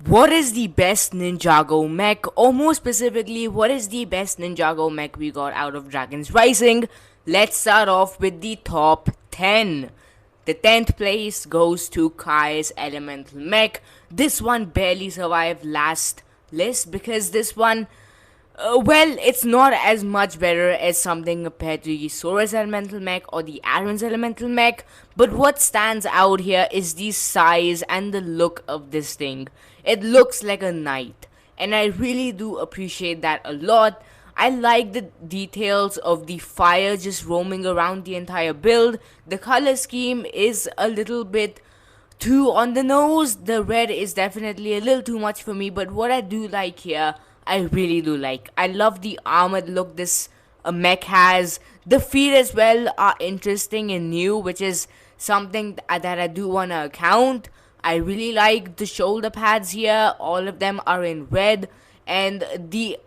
What is the best Ninjago mech, or more specifically, what is the best Ninjago mech we got out of Dragons Rising? Let's start off with the top 10. The 10th place goes to Kai's Elemental Mech. This one barely survived last list because this one, it's not as much better as something compared to the Sora's Elemental Mech or the Aaron's Elemental Mech, but what stands out here is the size and the look of this thing. It looks like a knight, and I really do appreciate that a lot. I like the details of the fire just roaming around the entire build. The color scheme is a little bit too on the nose. The red is definitely a little too much for me, but what I do like here, I really do like. I love the armored look this mech has. The feet as well are interesting and new, which is something that I do want to account. I really like the shoulder pads here. All of them are in red, and the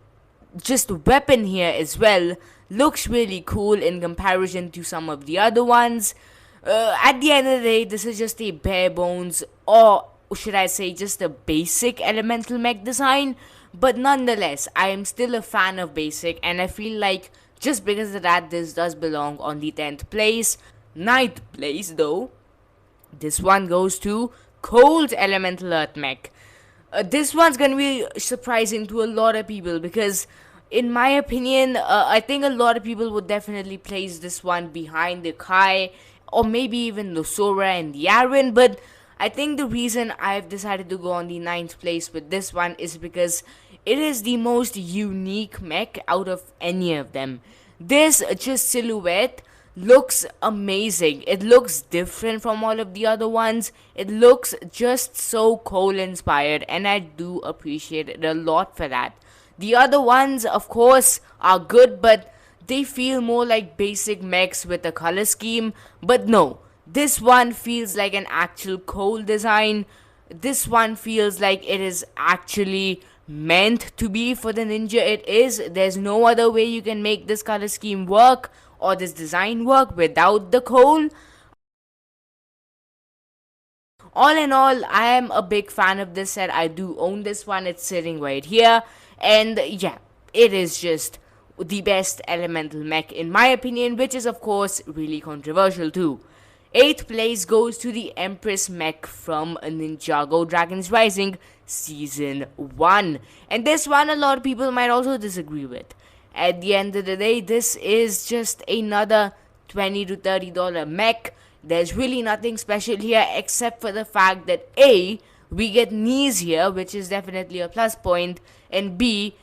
just weapon here as well looks really cool in comparison to some of the other ones. At the end of the day, this is just a bare bones, or should I say just a basic elemental mech design, but nonetheless I am still a fan of basic, and I feel like just because of that this does belong on the 10th place. 9th place though, this one goes to Cold Elemental Earth Mech. This one's gonna be surprising to a lot of people because, in my opinion, I think a lot of people would definitely place this one behind the Kai or maybe even the Sora and the Aaron. But I think the reason I've decided to go on the 9th place with this one is because it is the most unique mech out of any of them. This just silhouette looks amazing. It looks different from all of the other ones. It looks just so Cole inspired, and I do appreciate it a lot for that. The other ones, of course, are good, but they feel more like basic mechs with a color scheme. But no, this one feels like an actual Cole design. This one feels like it is actually meant to be for the ninja it is. There's no other way you can make this color scheme work or this design work without the Cole. All in all, I am a big fan of this set. I do own this one. It's sitting right here. And yeah, it is just the best elemental mech in my opinion, which is of course really controversial too. 8th place goes to the Empress Mech from Ninjago Dragons Rising Season 1. And this one a lot of people might also disagree with. At the end of the day, this is just another $20 to $30 mech. There's really nothing special here except for the fact that A, we get knees here, which is definitely a plus point, and B,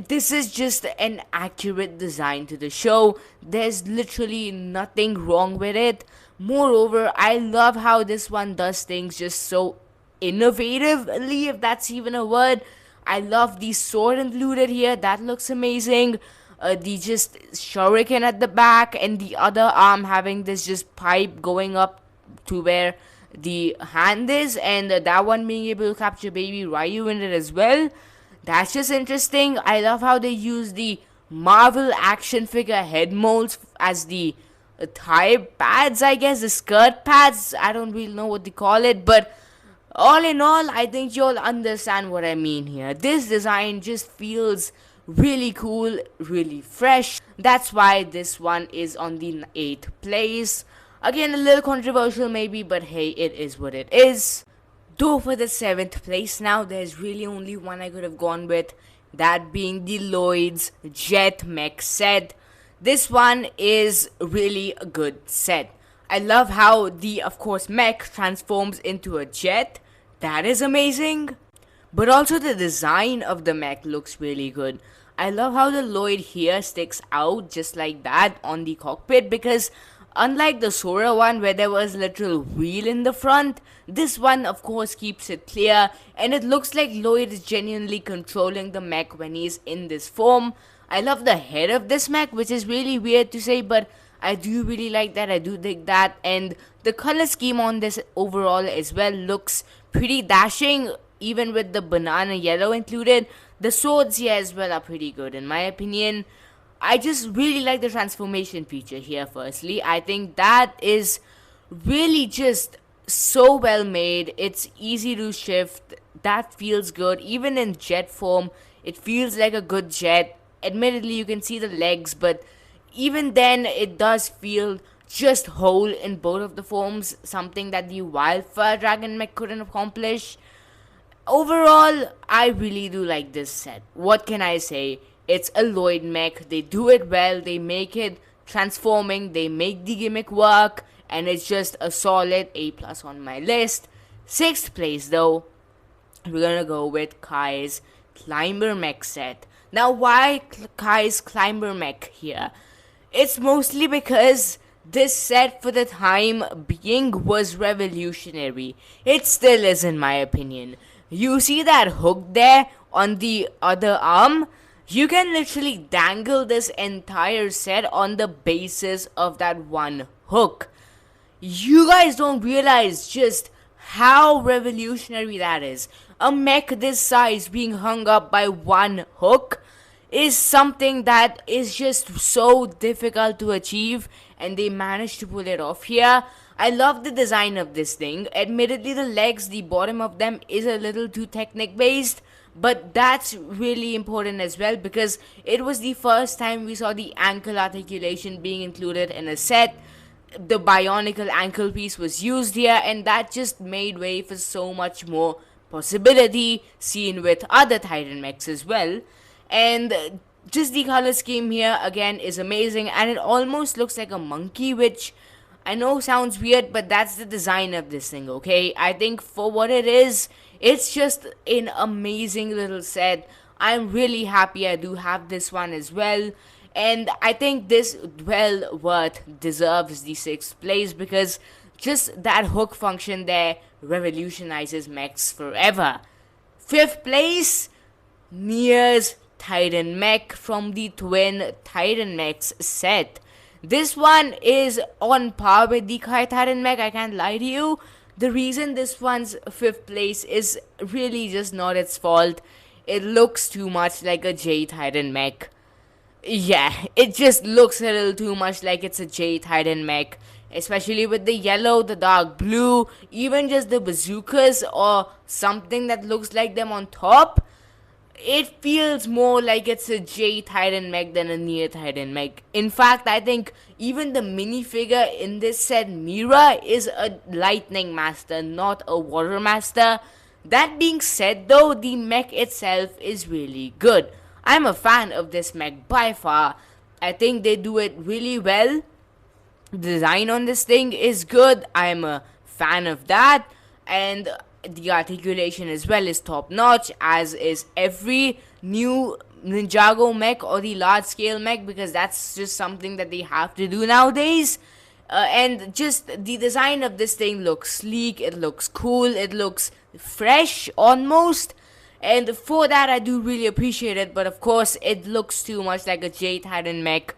this is just an accurate design to the show. There's literally nothing wrong with it. Moreover, I love how this one does things just so innovatively, if that's even a word. I love the sword included here. That looks amazing. The just shuriken at the back, and the other arm having this just pipe going up to where the hand is, and that one being able to capture baby Ryu in it as well. That's just interesting. I love how they use the Marvel action figure head molds as the thigh pads, I guess, the skirt pads. I don't really know what they call it, but all in all, I think you'll understand what I mean here. This design just feels really cool, really fresh. That's why this one is on the 8th place. Again, a little controversial maybe, but hey, it is what it is. Though for the 7th place now, there's really only one I could have gone with, that being the Lloyd's Jet Mech set. This one is really a good set. I love how the, of course, mech transforms into a jet. That is amazing. But also the design of the mech looks really good. I love how the Lloyd here sticks out just like that on the cockpit, because unlike the Sora one where there was a literal wheel in the front, this one of course keeps it clear, and it looks like Lloyd is genuinely controlling the mech when he's in this form. I love the head of this mech, which is really weird to say, but I do really like that. I do dig that, and the color scheme on this overall as well looks pretty dashing, even with the banana yellow included. The swords here as well are pretty good in my opinion. I just really like the transformation feature here firstly. I think that is really just so well made. It's easy to shift. that feels good. Even in jet form, it feels like a good jet. Admittedly, you can see the legs, but even then, it does feel just whole in both of the forms, something that the Wildfire Dragon mech couldn't accomplish. Overall, I really do like this set. What can I say? It's a Lloyd mech. They do it well. They make it transforming. They make the gimmick work, and it's just a solid A plus on my list. Sixth place though, we're gonna go with Kai's Climber mech set. Now, why Kai's Climber mech here? It's mostly because this set for the time being was revolutionary. It still is, in my opinion. You see that hook there on the other arm? You can literally dangle this entire set on the basis of that one hook. You guys don't realize just how revolutionary that is. A mech this size being hung up by one hook is something that is just so difficult to achieve, and they managed to pull it off here. I love the design of this thing. Admittedly, the legs, the bottom of them is a little too technic based, but that's really important as well because it was the first time we saw the ankle articulation being included in a set. The bionicle ankle piece was used here, and that just made way for so much more possibility seen with other Titan mechs as well. And just the color scheme here again is amazing, and it almost looks like a monkey, which I know sounds weird, but that's the design of this thing, okay? I think for what it is, it's just an amazing little set. I'm really happy I do have this one as well. And I think this well worth deserves the 6th place because just that hook function there revolutionizes mechs forever. 5th place, Nier's Titan mech from the twin Titan mechs set. This one is on par with the Kai Titan mech, I can't lie to you. The reason this one's 5th place is really just not its fault. It looks too much like a J Titan mech. Yeah, it just looks a little too much like it's a J Titan mech. Especially with the yellow, the dark blue, even just the bazookas or something that looks like them on top. It feels more like it's a J Titan mech than a Nier Titan mech. In fact, I think even the minifigure in this set, Mira, is a lightning master, not a water master. That being said though, the mech itself is really good. I'm a fan of this mech by far. I think they do it really well. The design on this thing is good. I'm a fan of that. And the articulation as well is top notch, as is every new Ninjago mech or the large scale mech, because that's just something that they have to do nowadays. And just the design of this thing looks sleek, it looks cool, it looks fresh almost. And for that I do really appreciate it, but of course it looks too much like a J Titan mech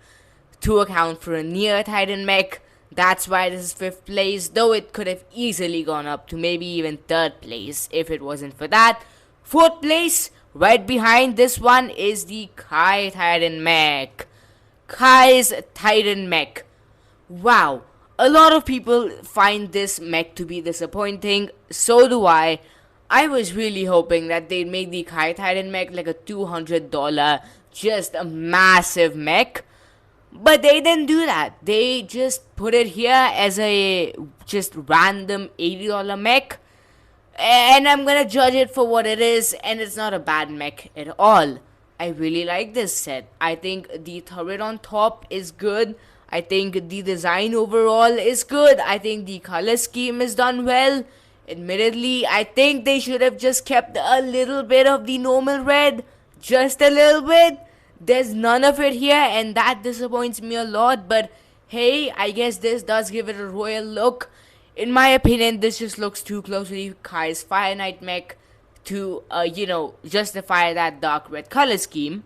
to account for a Nier Titan mech. That's why this is 5th place, though it could have easily gone up to maybe even 3rd place if it wasn't for that. 4th place, right behind this one, is the Kai Titan mech. Kai's Titan mech. Wow, a lot of people find this mech to be disappointing, so do I. I was really hoping that they'd make the Kai Titan mech like a $200, just a massive mech. But they didn't do that. They just put it here as a just random $80 mech. And I'm gonna judge it for what it is, and it's not a bad mech at all. I really like this set. I think the turret on top is good. I think the design overall is good. I think the color scheme is done well. Admittedly, I think they should have just kept a little bit of the normal red. Just a little bit. There's none of it here, and that disappoints me a lot, but hey, I guess this does give it a royal look. In my opinion, this just looks too close to Kai's Fire Knight mech to, justify that dark red color scheme.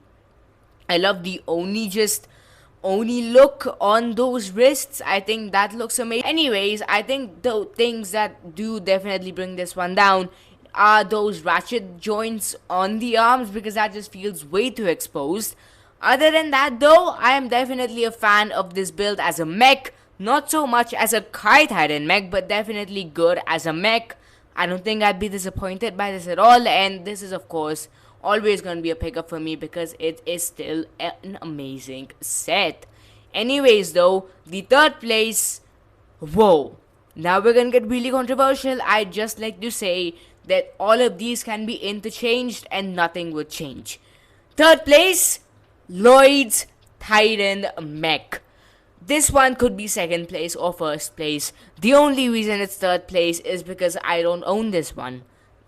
I love the Oni look on those wrists. I think that looks amazing. Anyways, I think the things that do definitely bring this one down are those ratchet joints on the arms, because that just feels way too exposed. Other than that though, I am definitely a fan of this build as a mech. Not so much as a Kai Titan mech, but definitely good as a mech. I don't think I'd be disappointed by this at all, and this is, of course, always going to be a pickup for me because it is still an amazing set. Anyways, though, the third place, whoa. Now we're gonna get really controversial. I'd just like to say that all of these can be interchanged and nothing would change. Third place, Lloyd's Titan Mech. This one could be second place or first place. The only reason it's third place is because I don't own this one.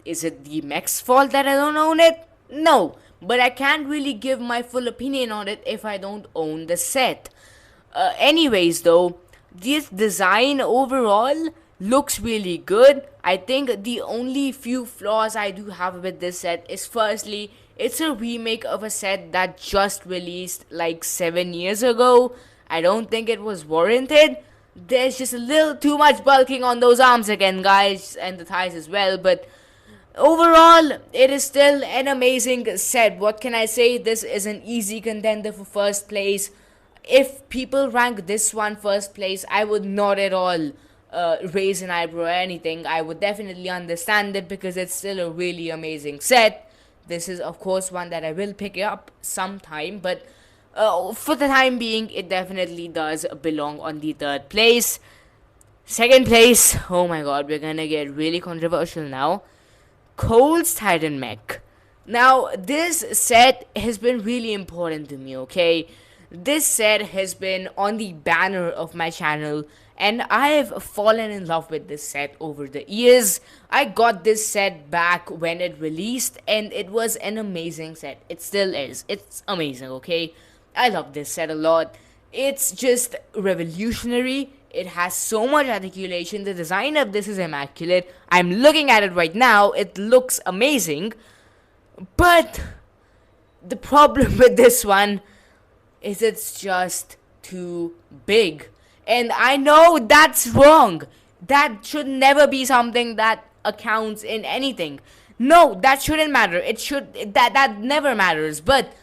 Is it the Mech's fault that I don't own it? No, but I can't really give my full opinion on it if I don't own the set. Anyways, though, this design overall looks really good. I think the only few flaws I do have with this set is, firstly, it's a remake of a set that just released like 7 years ago. I don't think it was warranted. There's just a little too much bulking on those arms again, guys, and the thighs as well, but overall, it is still an amazing set. What can I say? This is an easy contender for first place. If people rank this one first place, I would not at all raise an eyebrow or anything. I would definitely understand it because it's still a really amazing set. This is, of course, one that I will pick up sometime, but for the time being, it definitely does belong on the third place. Second place, oh my god, we're gonna get really controversial now. Cole's Titan Mech. Now, this set has been really important to me, okay? This set has been on the banner of my channel, and I've fallen in love with this set over the years. I got this set back when it released, and it was an amazing set. It still is. It's amazing, okay? I love this set a lot. It's just revolutionary. It has so much articulation. The design of this is immaculate. I'm looking at it right now. It looks amazing. But the problem with this one is it's just too big. And I know that's wrong. That should never be something that accounts in anything. No, that shouldn't matter. It should that never matters. But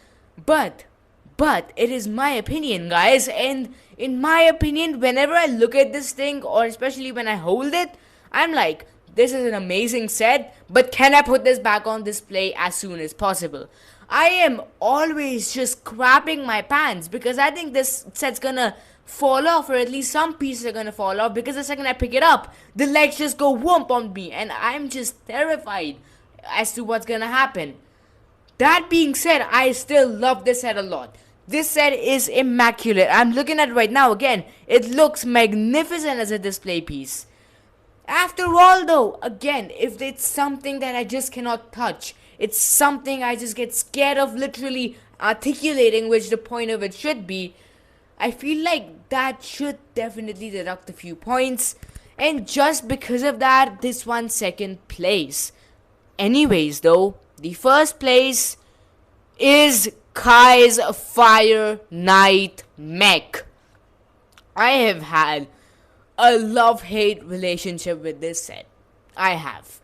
it is my opinion, guys, and in my opinion, whenever I look at this thing, or especially when I hold it, I'm like, this is an amazing set, but can I put this back on display as soon as possible? I am always just crapping my pants because I think this set's gonna fall off, or at least some pieces are gonna fall off, because the second I pick it up, the legs just go whoomp on me, and I'm just terrified as to what's gonna happen. That being said, I still love this set a lot. This set is immaculate. I'm looking at it right now again. It looks magnificent as a display piece. After all, though, again, if it's something that I just cannot touch, it's something I just get scared of literally articulating, which the point of it should be, I feel like that should definitely deduct a few points. And just because of that, this one's second place. Anyways, though, the first place is Kai's Fire Knight Mech. I have had a love-hate relationship with this set. I have.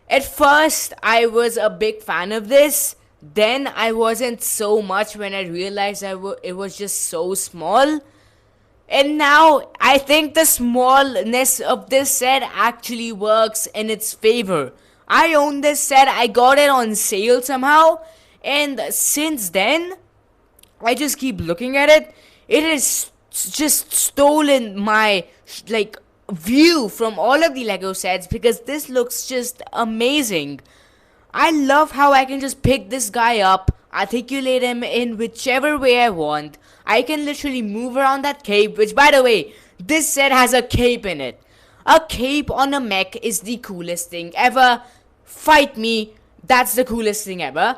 At first, I was a big fan of this. Then I wasn't so much when I realized it was just so small. And now, I think the smallness of this set actually works in its favor. I own this set. I got it on sale somehow. And since then, I just keep looking at it. It has just stolen my, view from all of the LEGO sets because this looks just amazing. I love how I can just pick this guy up, articulate him in whichever way I want. I can literally move around that cape, which, by the way, this set has a cape in it. A cape on a mech is the coolest thing ever. Fight me, that's the coolest thing ever.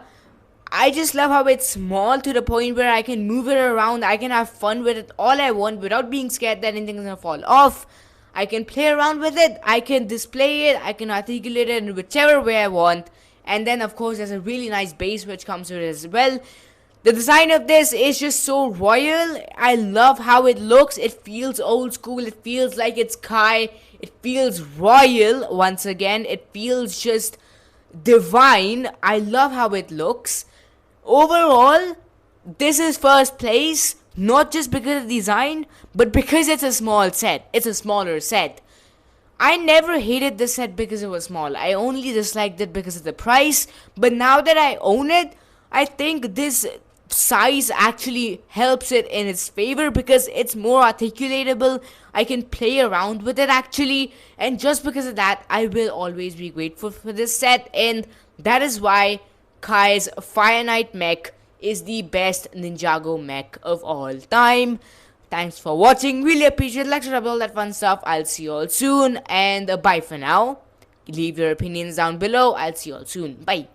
I just love how it's small to the point where I can move it around. I can have fun with it all I want without being scared that anything's gonna fall off. I can play around with it. I can display it. I can articulate it in whichever way I want. And then, of course, there's a really nice base which comes with it as well. The design of this is just so royal. I love how it looks. It feels old school. It feels like it's Kai. It feels royal once again. It feels just divine. I love how it looks. Overall, this is first place, not just because of design, but because it's a small set. It's a smaller set. I never hated this set because it was small. I only disliked it because of the price. But now that I own it, I think this size actually helps it in its favor because it's more articulatable. I can play around with it actually. And just because of that, I will always be grateful for this set. And that is why Kai's Fire Knight mech is the best Ninjago mech of all time. Thanks for watching. Really appreciate it. Like, share, all that fun stuff. I'll see you all soon. And bye for now. Leave your opinions down below. I'll see you all soon. Bye.